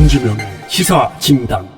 전지명의 시사진단.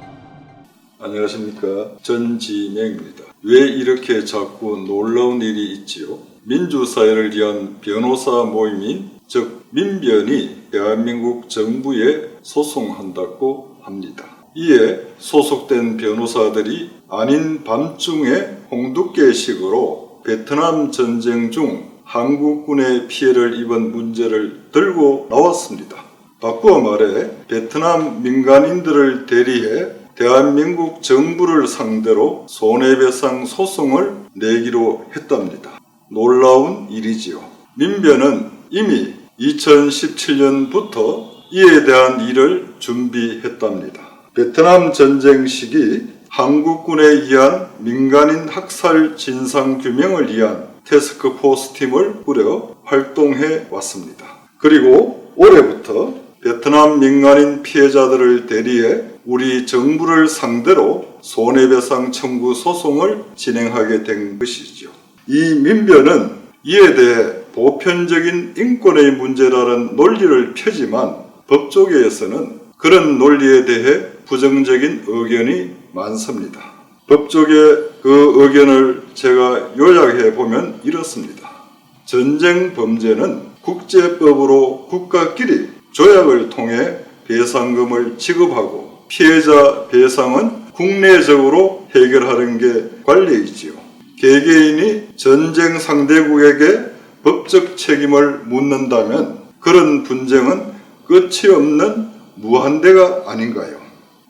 안녕하십니까, 전지명입니다. 왜 이렇게 자꾸 놀라운 일이 있지요? 민주사회를 위한 변호사 모임인 즉 민변이 대한민국 정부에 소송한다고 합니다. 이에 소속된 변호사들이 아닌 밤중에 홍두깨식으로 베트남 전쟁 중 한국군의 피해를 입은 문제를 들고 나왔습니다. 바꾸어 말해 베트남 민간인들을 대리해 대한민국 정부를 상대로 손해배상 소송을 내기로 했답니다. 놀라운 일이지요. 민변은 이미 2017년부터 이에 대한 일을 준비했답니다. 베트남 전쟁 시기 한국군에 의한 민간인 학살 진상규명을 위한 태스크포스 팀을 꾸려 활동해 왔습니다. 그리고 올해부터 베트남 민간인 피해자들을 대리해 우리 정부를 상대로 손해배상 청구 소송을 진행하게 된 것이죠. 이 민변은 이에 대해 보편적인 인권의 문제라는 논리를 펴지만 법조계에서는 그런 논리에 대해 부정적인 의견이 많습니다. 법조계 그 의견을 제가 요약해 보면 이렇습니다. 전쟁 범죄는 국제법으로 국가끼리 조약을 통해 배상금을 지급하고 피해자 배상은 국내적으로 해결하는 게 관례이지요. 개개인이 전쟁 상대국에게 법적 책임을 묻는다면 그런 분쟁은 끝이 없는 무한대가 아닌가요?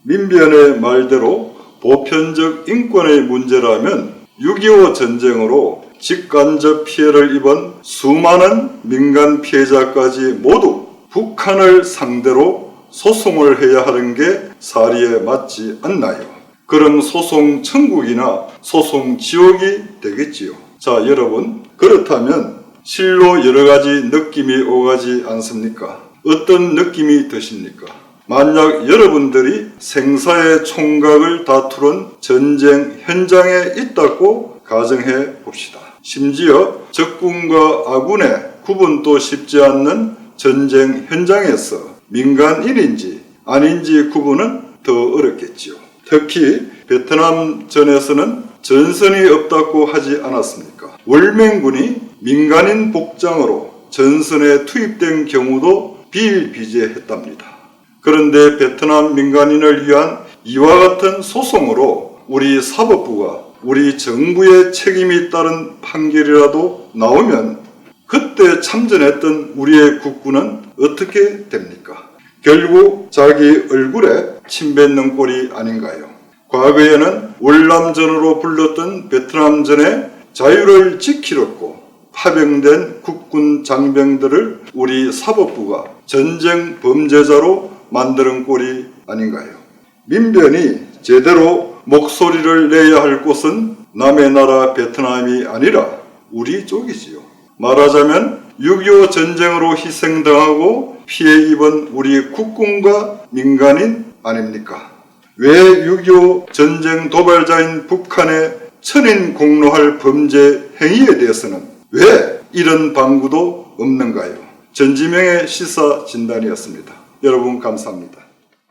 민변의 말대로 보편적 인권의 문제라면 6.25 전쟁으로 직간접 피해를 입은 수많은 민간 피해자까지 모두 북한을 상대로 소송을 해야 하는 게 사리에 맞지 않나요? 그럼 소송 천국이나 소송 지옥이 되겠지요. 자, 여러분, 그렇다면 실로 여러 가지 느낌이 오가지 않습니까? 어떤 느낌이 드십니까? 만약 여러분들이 생사의 총각을 다투는 전쟁 현장에 있다고 가정해 봅시다. 심지어 적군과 아군의 구분도 쉽지 않는 전쟁 현장에서 민간인인지 아닌지 구분은 더 어렵겠지요. 특히 베트남전에서는 전선이 없다고 하지 않았습니까? 월맹군이 민간인 복장으로 전선에 투입된 경우도 비일비재했답니다. 그런데 베트남 민간인을 위한 이와 같은 소송으로 우리 사법부가 우리 정부의 책임이 따른 판결이라도 나오면 그때 참전했던 우리의 국군은 어떻게 됩니까? 결국 자기 얼굴에 침 뱉는 꼴이 아닌가요? 과거에는 월남전으로 불렸던 베트남전의 자유를 지키려고 파병된 국군 장병들을 우리 사법부가 전쟁 범죄자로 만드는 꼴이 아닌가요? 민변이 제대로 목소리를 내야 할 곳은 남의 나라 베트남이 아니라 우리 쪽이지요. 말하자면 6.25 전쟁으로 희생당하고 피해 입은 우리 국군과 민간인 아닙니까? 왜 6.25 전쟁 도발자인 북한의 천인 공로할 범죄 행위에 대해서는 왜 이런 방구도 없는가요? 전지명의 시사 진단이었습니다. 여러분 감사합니다.